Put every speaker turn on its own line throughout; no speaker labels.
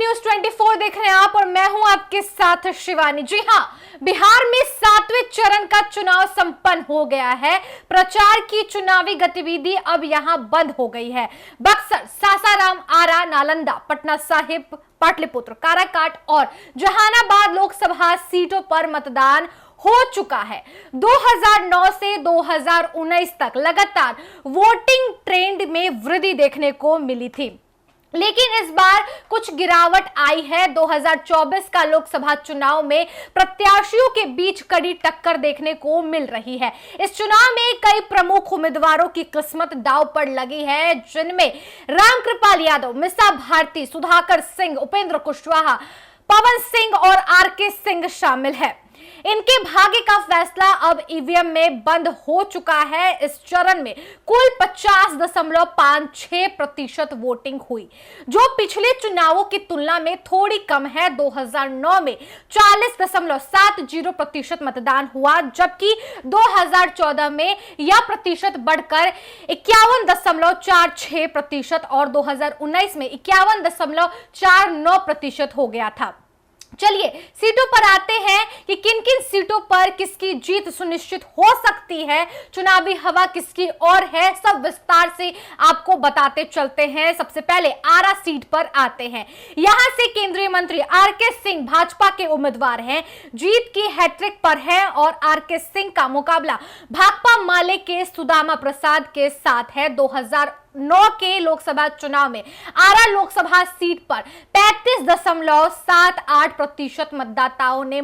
News 24 देख रहे हैं आप और मैं हूं आपके साथ शिवानी। जी हां, बिहार में 7वें चरण का चुनाव संपन्न हो गया है। प्रचार की चुनावी गतिविधि अब यहां बंद हो गई है। बक्सर, सासाराम, आरा, नालंदा, पटना साहिब, पाटलिपुत्र, काराकाट और जहानाबाद लोकसभा सीटों पर मतदान हो चुका है। 2009 से 2019 तक लगातार वोटिंग ट्रेंड में वृद्धि देखने को मिली थी, लेकिन इस बार कुछ गिरावट आई है। 2024 का लोकसभा चुनाव में प्रत्याशियों के बीच कड़ी टक्कर देखने को मिल रही है। इस चुनाव में कई प्रमुख उम्मीदवारों की किस्मत दांव पर लगी है, जिनमें रामकृपाल यादव, मीसा भारती, सुधाकर सिंह, उपेंद्र कुशवाहा, पवन सिंह और आरके सिंह शामिल है। इनके भाग्य का फैसला अब ईवीएम में बंद हो चुका है। इस चरण में कुल 50.56% वोटिंग हुई, जो पिछले चुनावों की तुलना में थोड़ी कम है। 2009 में 40.70% मतदान हुआ, जबकि 2014 में यह प्रतिशत बढ़कर 51.46% और 2019 में 51.49% हो गया था। चलिए सीटों पर आते हैं कि किन किन सीटों पर किसकी जीत सुनिश्चित हो सकती है, चुनावी हवा किसकी ओर है, सब विस्तार से आपको बताते चलते हैं। सबसे पहले आरा सीट पर आते हैं। यहां से केंद्रीय मंत्री आरके सिंह भाजपा के उम्मीदवार हैं, जीत की हैट्रिक पर है और आरके सिंह का मुकाबला भाकपा माले के सुदामा प्रसाद के साथ है। 2009 के लोकसभा चुनाव में आरा लोकसभा सीट पर 35.78% मतदाताओं ने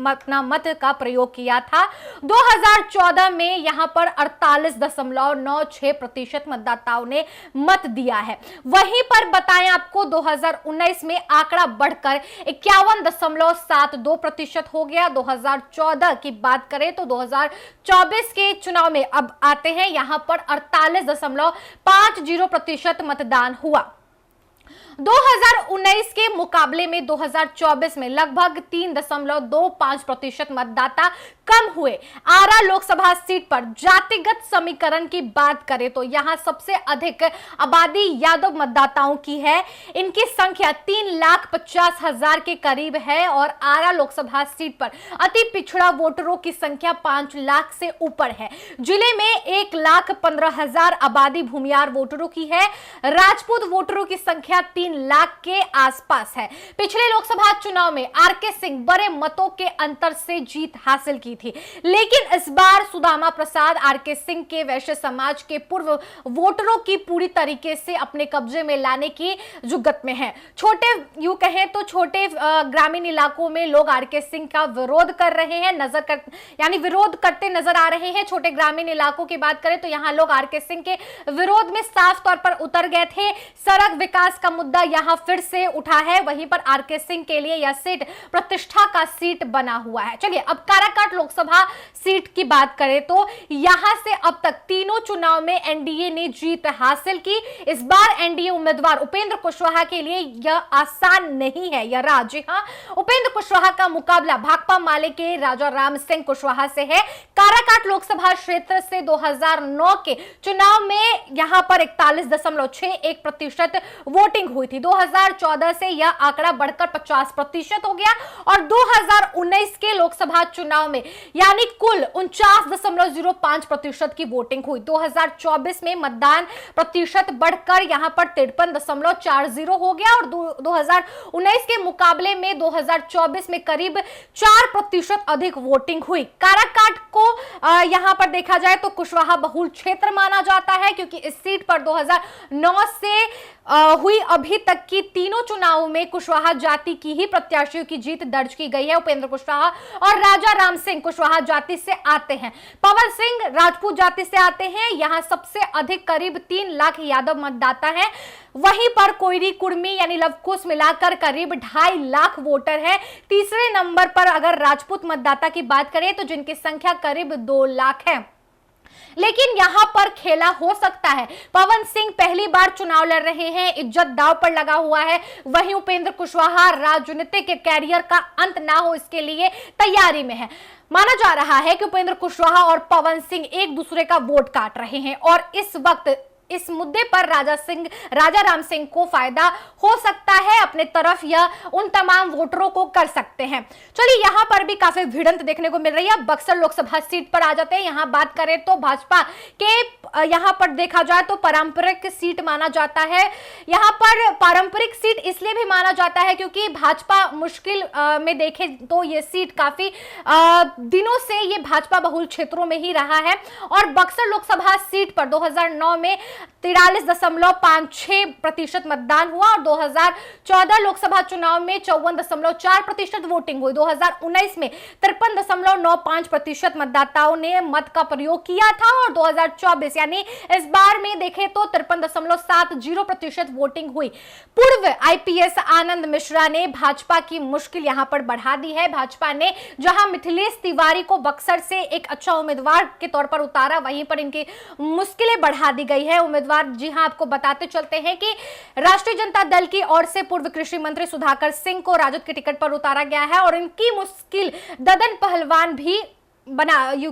अपना मत का प्रयोग किया था। 2014 में यहां पर 48.96% मतदाताओं ने मत दिया है। वहीं पर बताएं आपको 2019 में आंकड़ा बढ़कर 51.72% हो गया। 2014 की बात करें तो 2024 के चुनाव में अब आते हैं, यहां पर 48.50% मतदान हुआ। 2019 के मुकाबले में 2024 में लगभग 3.25% मतदाता कम हुए। आरा लोकसभा सीट पर जातिगत समीकरण की बात करें तो यहां सबसे अधिक आबादी यादव मतदाताओं की है। इनकी संख्या 3,50,000 के करीब है और आरा लोकसभा सीट पर अति पिछड़ा वोटरों की संख्या 5 लाख से ऊपर है। जिले में 1,15,000 आबादी भूमियार वोटरों की है। राजपूत वोटरों की संख्या 3 लाख के आसपास है। पिछले लोकसभा चुनाव में आरके सिंह बड़े मतों के अंतर से जीत हासिल की थी, लेकिन इस बार सुदामा प्रसाद आरके सिंह के वैश्य समाज के पूर्व वोटरों की पूरी तरीके से अपने कब्जे में लाने की जुगत में है। छोटे यूं कहें तो छोटे ग्रामीण इलाकों में लोग आरके सिंह का विरोध कर रहे हैं, विरोध करते नजर आ रहे हैं। छोटे ग्रामीण इलाकों की बात करें तो यहां लोग आरके सिंह के विरोध में साफ तौर पर उतर गए थे। सड़क विकास का मुद्दा यहां फिर से उठा है। वहीं पर आरके सिंह के लिए यह सीट प्रतिष्ठा का सीट बना हुआ है। चलिए अब काराकाट लोकसभा सीट की बात करें तो यहां से अब तक तीनों चुनाव में एनडीए ने जीत हासिल की। इस बार एनडीए उम्मीदवार उपेंद्र कुशवाहा के लिए यह आसान नहीं है, यह राज। हां, उपेंद्र कुशवाहा का मुकाबला भाकपा माले के राजा राम सिंह कुशवाहा से है। काराकाट लोकसभा क्षेत्र से 2009 के चुनाव में यहां पर 41.61% वोटिंग हुई थी। 2014 से यह आंकड़ा बढ़कर 50% हो गया और 2019 के लोकसभा चुनाव में यानी कुल 49.05% की वोटिंग हुई। 2024 में मतदान प्रतिशत बढ़कर यहां पर 53.40 हो गया और 2019 के मुकाबले में 2024 में करीब 4% अधिक वोटिंग हुई। काराकाट को यहां पर देखा जाए तो कुशवाहा बहुल क्षेत्र माना जाता है, क्योंकि इस सीट पर 2009 से हुई अभी तक की तीनों चुनावों में कुशवाहा जाति की ही प्रत्याशियों की जीत दर्ज की गई है। उपेंद्र कुशवाहा और राजा राम सिंह कुशवाहा जाति से आते हैं। पवन सिंह राजपूत जाति से आते हैं। यहां सबसे अधिक करीब 3 लाख यादव मतदाता हैं। वहीं पर कोयरी, कुर्मी यानी लवकुश मिलाकर करीब 2.5 लाख वोटर है। तीसरे नंबर पर अगर राजपूत मतदाता की बात करें तो जिनकी संख्या करीब 2 लाख है। लेकिन यहां पर खेला हो सकता है। पवन सिंह पहली बार चुनाव लड़ रहे हैं, इज्जत दांव पर लगा हुआ है। वहीं उपेंद्र कुशवाहा राजनीतिक कैरियर का अंत ना हो इसके लिए तैयारी में है। माना जा रहा है कि उपेंद्र कुशवाहा और पवन सिंह एक दूसरे का वोट काट रहे हैं और इस वक्त इस मुद्दे पर राजा राम सिंह को फायदा हो सकता है अपने तरफ, या उन तमाम वोटरों को कर सकते हैं। चलिए यहां पर भी काफी भिड़ंत देखने को मिल रही है। बक्सर लोकसभा सीट पर आ जाते हैं। यहां बात करें तो भाजपा के यहां पर देखा जाए तो पारंपरिक सीट माना जाता है। यहां पर पारंपरिक सीट इसलिए भी माना जाता है क्योंकि भाजपा मुश्किल में देखे तो ये सीट काफी दिनों से ये भाजपा बहुल क्षेत्रों में ही रहा है और बक्सर लोकसभा सीट पर 2009 में 43.56% मतदान हुआ और 2014 लोकसभा चुनाव में 54.4% वोटिंग हुई। 2019 में 53.95% मतदाताओं ने मत का प्रयोग किया था और 2024 यानी इस बार में देखें तो 53.70% वोटिंग हुई। पूर्व आईपीएस आनंद मिश्रा ने भाजपा की मुश्किल यहां पर बढ़ा दी है। भाजपा ने जहां मिथिलेश तिवारी को बक्सर से एक अच्छा उम्मीदवार के तौर पर उतारा, वहीं पर इनकी मुश्किलें बढ़ा दी गई है। उम्मीदवार जी हां, आपको बताते चलते हैं कि राष्ट्रीय जनता दल की ओर से पूर्व कृषि मंत्री सुधाकर सिंह को राजद के टिकट पर उतारा गया है और इनकी मुश्किल ददन पहलवान भी यूं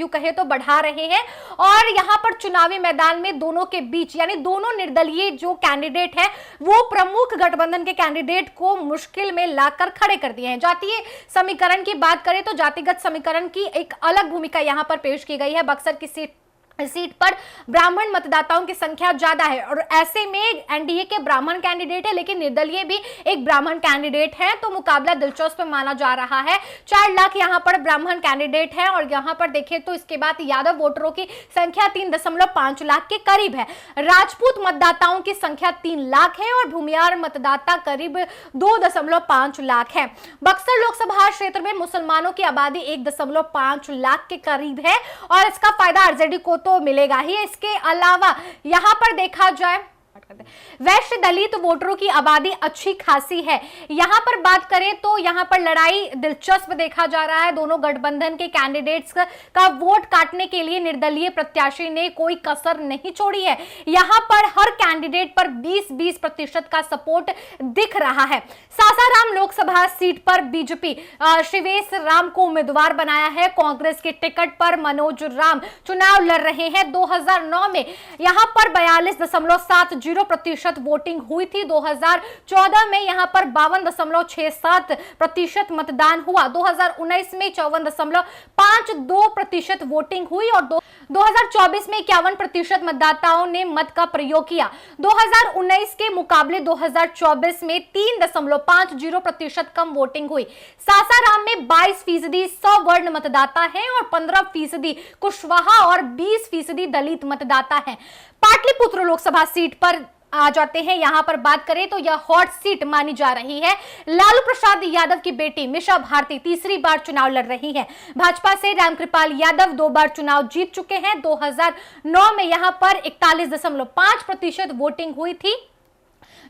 कहे तो बढ़ा रहे हैं। और यहां पर चुनावी मैदान में दोनों के बीच यानी दोनों निर्दलीय जो कैंडिडेट हैं वो प्रमुख गठबंधन के कैंडिडेट को मुश्किल में लाकर खड़े कर दिए हैं। जातीय समीकरण की बात करें तो जातिगत समीकरण की एक अलग भूमिका यहां पर पेश की गई है। बक्सर की सीट पर ब्राह्मण मतदाताओं की संख्या ज्यादा है और ऐसे में एनडीए के ब्राह्मण कैंडिडेट है लेकिन निर्दलीय भी एक ब्राह्मण कैंडिडेट है, तो मुकाबला दिलचस्प माना जा रहा है। 4 लाख यहां पर ब्राह्मण कैंडिडेट है और यहां पर देखें तो इसके बाद यादव वोटरों की संख्या 3.5 लाख के करीब है। राजपूत मतदाताओं की संख्या 3 लाख है और भूमियार मतदाता करीब 2.5 लाख है। बक्सर लोकसभा क्षेत्र में मुसलमानों की आबादी 1.5 लाख के करीब है और इसका फायदा आरजेडी को तो मिलेगा ही। इसके अलावा यहां पर देखा जाए वैश्य दलित वोटरों की आबादी अच्छी खासी है। यहां पर बात करें तो यहां पर लड़ाई दिलचस्प देखा जा रहा है। दोनों गठबंधन के कैंडिडेट्स का वोट काटने के लिए निर्दलीय प्रत्याशी ने कोई कसर नहीं छोड़ी है। यहां पर हर कैंडिडेट पर 20-20% का सपोर्ट दिख रहा है। सासाराम लोकसभा सीट पर बीजेपी शिवेश राम को उम्मीदवार बनाया है। कांग्रेस के टिकट पर मनोज राम चुनाव लड़ रहे हैं। 2009 में यहां पर 42.70% वोटिंग हुई थी। 2014 में यहां पर 52.67% मतदान हुआ। 2019 में 54.52% वोटिंग हुई और 2024 में 51% मतदाताओं ने मत का प्रयोग किया। 2019 के मुकाबले 2024 में 3.50% कम वोटिंग हुई। सासाराम में 22% सवर्ण मतदाता हैं और 15% कुशवाहा और 20% दलित मतदाता हैं। पाटलिपुत्र लोकसभा सीट पर आ जाते हैं। यहां पर बात करें तो यह हॉट सीट मानी जा रही है। लालू प्रसाद यादव की बेटी मिशा भारती तीसरी बार चुनाव लड़ रही हैं। भाजपा से रामकृपाल यादव 2 बार चुनाव जीत चुके हैं। 2009 में यहां पर 41.5% वोटिंग हुई थी,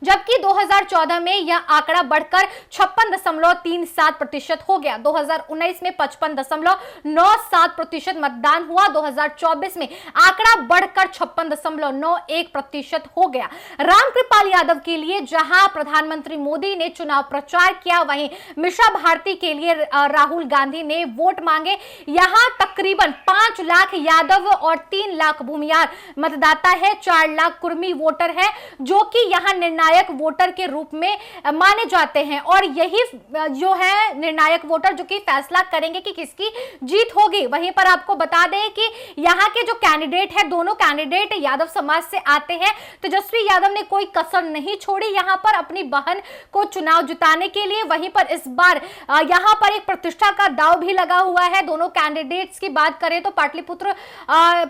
जबकि 2014 में यह आंकड़ा बढ़कर 56.37% हो गया। 2019 में 55.97% मतदान हुआ। 2024 में आंकड़ा बढ़कर 56.91% हो गया। रामकृपाल यादव के लिए जहां प्रधानमंत्री मोदी ने चुनाव प्रचार किया, वहीं मिशा भारती के लिए राहुल गांधी ने वोट मांगे। यहां तकरीबन 5 लाख यादव और 3 लाख भूमियार मतदाता है। 4 लाख कुर्मी वोटर है जो कि यहां निर्णायक वोटर के रूप में माने जाते हैं और यही जो है निर्णायक वोटर जो कि फैसला करेंगे कि किसकी जीत होगी। वहीं पर आपको बता दें कि यहां के जो कैंडिडेट है, दोनों कैंडिडेट यादव समाज से आते हैं। तेजस्वी यादव ने कोई कसर नहीं छोड़ी यहां पर अपनी बहन को चुनाव जिताने के लिए। वहीं पर इस बार यहां पर एक प्रतिष्ठा का दांव भी लगा हुआ है। दोनों कैंडिडेट्स की बात करें तो पाटलिपुत्र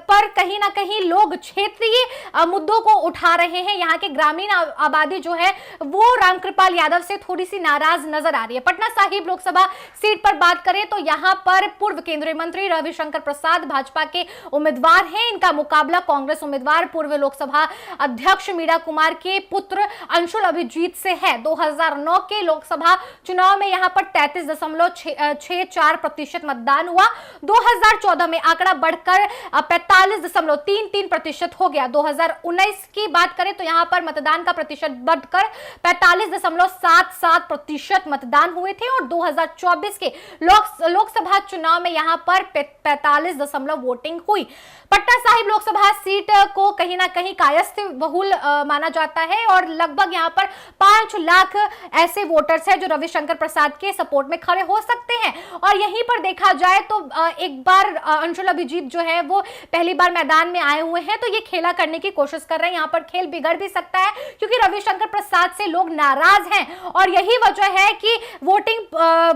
पर कहीं ना कहीं लोग क्षेत्रीय मुद्दों को उठा रहे हैं। यहाँ के ग्रामीण आबादी जो है वो रामकृपाल यादव से थोड़ी सी नाराज नजर आ रही है। पटना साहिब लोकसभा सीट पर बात करें तो यहां पर पूर्व केंद्रीय मंत्री रविशंकर प्रसाद भाजपा के उम्मीदवार हैं। इनका मुकाबला कांग्रेस उम्मीदवार पूर्व लोकसभा अध्यक्ष मीरा कुमार के पुत्र अंशुल अभिजीत से है। 2009 के लोकसभा चुनाव में यहां पर 33.64% मतदान हुआ। 2014 में आंकड़ा बढ़कर 45.33% हो गया। 2019 की बात करें तो यहां पर मतदान का प्रतिशत बढ़कर 45.77% मतदान हुए थे और 2024 के लोकसभा चुनाव में यहां पर 45 वोटिंग हुई। पटना साहिब लोकसभा सीट को कहीं ना कहीं कायस्थ बहुल माना जाता है और लगभग यहां पर 5 लाख ऐसे वोटर्स हैं जो रविशंकर प्रसाद के सपोर्ट में खड़े हो सकते हैं। और यहीं पर देखा जाए तो एक बार अंशुल अभिजीत जो है वो पहली बार मैदान में आए हुए हैं, तो ये खेला करने की कोशिश कर रहे हैं। यहां पर खेल बिगड़ भी सकता है क्योंकि रविशंकर प्रसाद से लोग नाराज हैं और यही वजह है कि वोटिंग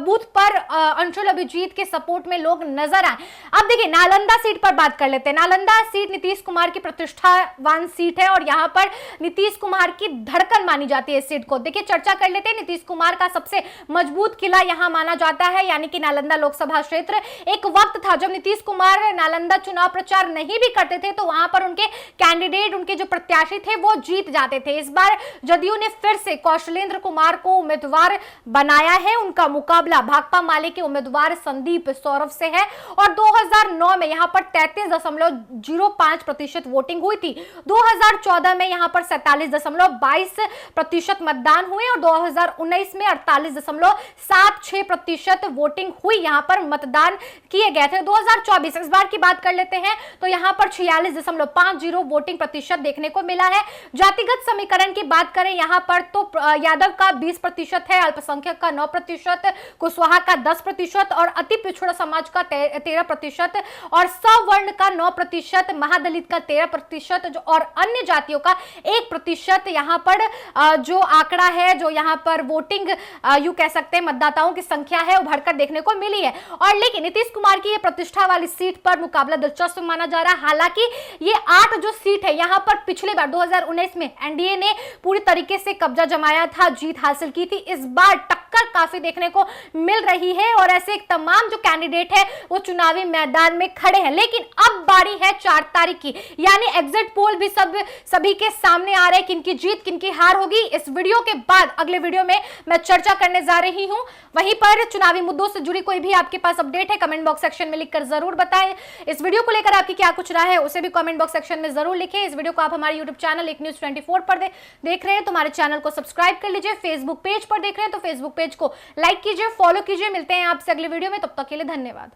बूथ पर अंशुल अभिजीत के सपोर्ट में लोग नजर आए। अब देखिए नालंदा सीट पर बात कर लेते हैं। नालंदा सीट नीतीश कुमार की प्रतिष्ठावान सीट है और यहां पर नीतीश कुमार की धड़कन मानी जाती है इस सीट को। देखिए चर्चा कर लेते हैं, नीतीश कुमार का सबसे मजबूत किला यहां माना जाता है, यानी कि नालंदा लोकसभा क्षेत्र। एक वक्त था जब नीतीश कुमार नालंदा चुनाव प्रचार नहीं भी करते थे तो वहां पर उनके कैंडिडेट, उनके जो प्रत्याशी थे वो जीत जाते थे। इस बार जदयू ने फिर से कौशलेंद्र कुमार को उम्मीदवार बनाया है। उनका मुकाबला भाकपा माले के उम्मीदवार संदीप सौरभ से है और 2009 में यहां पर 33.05% वोटिंग हुई थी। 2014 में यहां पर 47.22% मतदान हुए और 2019 में 48.76% वोटिंग हुई, यहां पर मतदान किए गए थे। 2024 इस बार की बात कर लेते हैं तो यहां पर 46.50 वोटिंग प्रतिशत देखने को मिला है। जातिगत समीकरण की बात करें यहां पर तो यादव का 20% है, अल्पसंख्यक का 9%, कुशवाहा का 10% और अति पिछड़ा समाज का 13% और सवर्ण का 9%, महादलित का 13% और अन्य जातियों का 1% यहां पर जो आंकड़ा है, जो यहां पर वोटिंग यू कह सकते हैं मतदाताओं की संख्या है उभरकर देखने को मिली है। और लेकिन नीतीश कुमार की ये प्रतिष्ठा वाली सीट पर मुकाबला दिलचस्प माना जा रहा है। हालांकि ये 8 जो सीट है यहां पर पिछले बार 2019 में एनडीए ने पूरी तरीके से कब्जा जमाया था, जीत हासिल की थी। इस बार टक्कर काफी देखने को मिल रही है और ऐसे तमाम जो कैंडिडेट है वो चुनावी मैदान में खड़े हैं। लेकिन अब बारी है 4 तारीख की, यानी एग्जिट पोल भी सभी के सामने आ रहे हैं, किनकी जीत किनकी हार होगी। इस वीडियो के बाद अगले वीडियो में मैं चर्चा करने जा रही हूं। वहीं पर चुनावी मुद्दों से जुड़ी कोई भी आपके पास अपडेट है कमेंट बॉक्स सेक्शन में लिखकर जरूर बताएं। इस वीडियो को लेकर आपकी क्या कुछ राय है उसे भी कमेंट बॉक्स सेक्शन में जरूर लिखें। इस वीडियो को आप हमारे यूट्यूब चैनल एक न्यूज 24 पर देख रहे हैं तो हमारे चैनल को सब्सक्राइब कर लीजिए। फेसबुक पेज पर देख रहे हैं तो फेसबुक पेज को लाइक कीजिए, फॉलो कीजिए। मिलते हैं आपसे अगले वीडियो में, तब तक के लिए धन्यवाद।